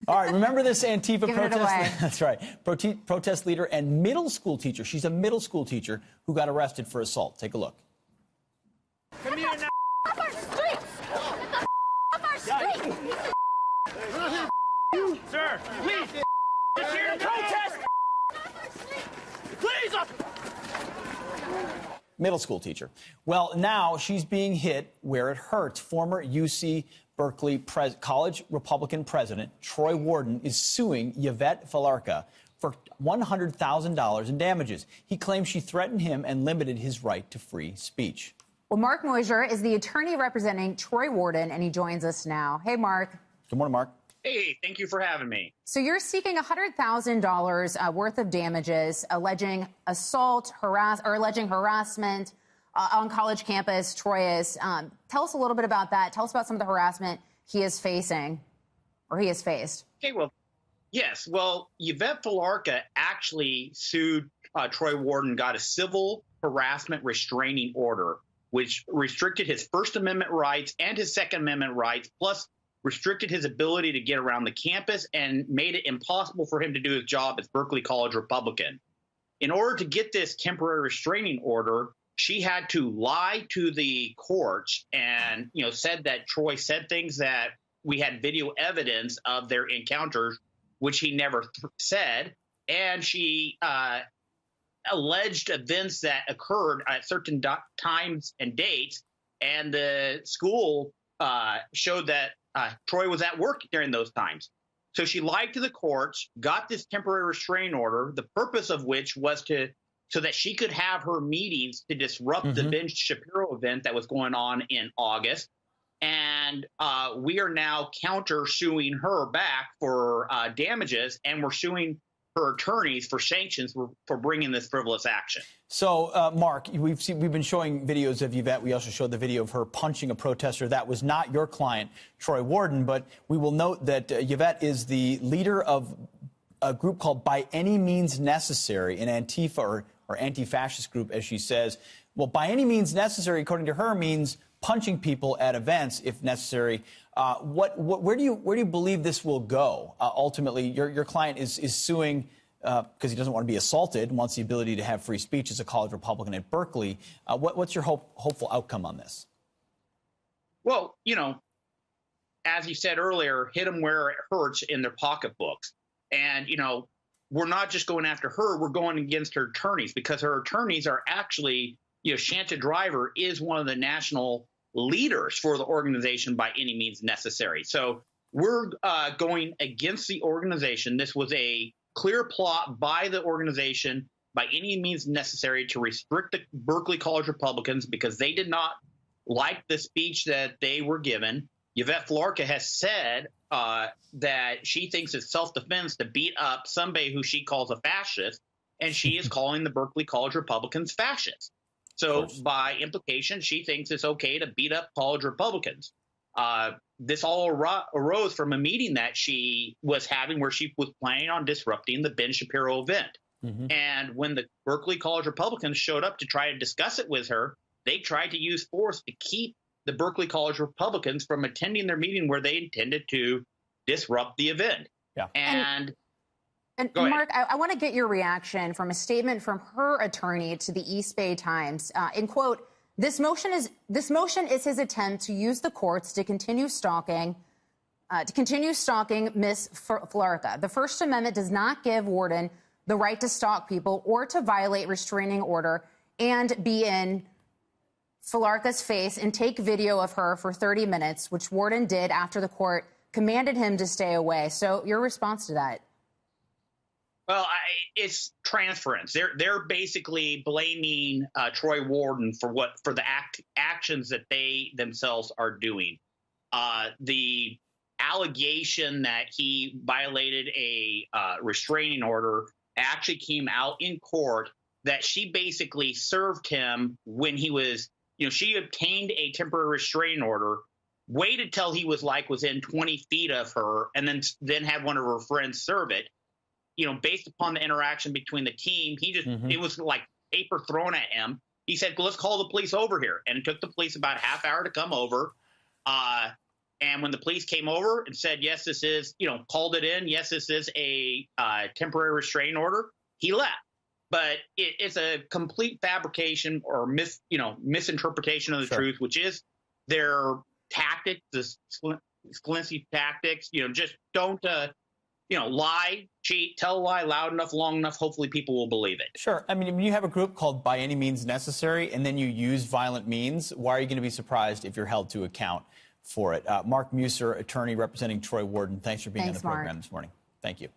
All right, remember this Antifa Giving it protest? away. That's right. Protest leader and middle school teacher. She's a middle school teacher who got arrested for assault. Take a look. Come here now. Off our streets! Get the off our streets! Sir, please. Just here to protest. Please. Middle school teacher. Well, now she's being hit where it hurts. Former UC Berkeley College Republican president Troy Warden is suing Yvette Falarca for $100,000 in damages. He claims she threatened him and limited his right to free speech. Well, Mark Moisier is the attorney representing Troy Warden, and he joins us now. Hey, Mark. Good morning, Mark. Hey, thank you for having me. So you're seeking $100,000 worth of damages, alleging alleging harassment on college campus. Troy is. Tell us a little bit about that. Tell us about some of the harassment he is facing, or he has faced. Okay, well, yes. Well, Yvette Falarca actually sued Troy Warden, got a civil harassment restraining order, which restricted his First Amendment rights and his Second Amendment rights, plus restricted his ability to get around the campus and made it impossible for him to do his job as Berkeley College Republican. In order to get this temporary restraining order, she had to lie to the courts and, said that Troy said things that we had video evidence of their encounters, which he never said. And she alleged events that occurred at certain times and dates. And the school showed that Troy was at work during those times. So she lied to the courts, got this temporary restraining order, the purpose of which was so that she could have her meetings to disrupt the Ben Shapiro event that was going on in August. And we are now counter-suing her back for damages, and we're suing her attorneys for sanctions for bringing this frivolous action. So, Mark, we've been showing videos of Yvette. We also showed the video of her punching a protester. That was not your client, Troy Warden, but we will note that Yvette is the leader of a group called By Any Means Necessary, an Antifa or anti-fascist group, as she says. Well, by any means necessary, according to her, means punching people at events if necessary. Where do you believe this will go? Ultimately, your client is suing because he doesn't want to be assaulted, wants the ability to have free speech as a college Republican at Berkeley. What's your hopeful outcome on this? Well, as you said earlier, hit them where it hurts in their pocketbooks. And, we're not just going after her, we're going against her attorneys, because her attorneys are actually, Shanta Driver is one of the national leaders for the organization By Any Means Necessary. So we're going against the organization. This was a clear plot by the organization By Any Means Necessary to restrict the Berkeley College Republicans because they did not like the speech that they were given. Yvette Falarca has said that she thinks it's self-defense to beat up somebody who she calls a fascist, and she is calling the Berkeley College Republicans fascists. So by implication, she thinks it's okay to beat up college Republicans. This all arose from a meeting that she was having where she was planning on disrupting the Ben Shapiro event. And when the Berkeley College Republicans showed up to try to discuss it with her, they tried to use force to keep the Berkeley College Republicans from attending their meeting where they intended to disrupt the event. Yeah. And Mark, I want to get your reaction from a statement from her attorney to the East Bay Times. In quote, this motion is his attempt to use the courts to continue stalking Miss Falarca. The First Amendment does not give Warden the right to stalk people or to violate restraining order and be in Falarca's face and take video of her for 30 minutes, which Warden did after the court commanded him to stay away. So your response to that? Well, it's transference. They're basically blaming Troy Warden for the actions that they themselves are doing. The allegation that he violated a restraining order actually came out in court, that she basically served him when he was, she obtained a temporary restraining order, waited till he was within 20 feet of her, and then had one of her friends serve it. Based upon the interaction between the team, it was like paper thrown at him. He said, let's call the police over here. And it took the police about a half hour to come over. And when the police came over and said, yes, this is, called it in, yes, this is a temporary restraining order, he left. But it's a complete fabrication or misinterpretation of the truth, which is their tactics, the Scolinski tactics. Just don't, lie, cheat, tell a lie loud enough, long enough. Hopefully people will believe it. Sure. I mean, when you have a group called By Any Means Necessary and then you use violent means, why are you going to be surprised if you're held to account for it? Mark Musser, attorney representing Troy Warden, thanks for being on the program this morning. Thank you.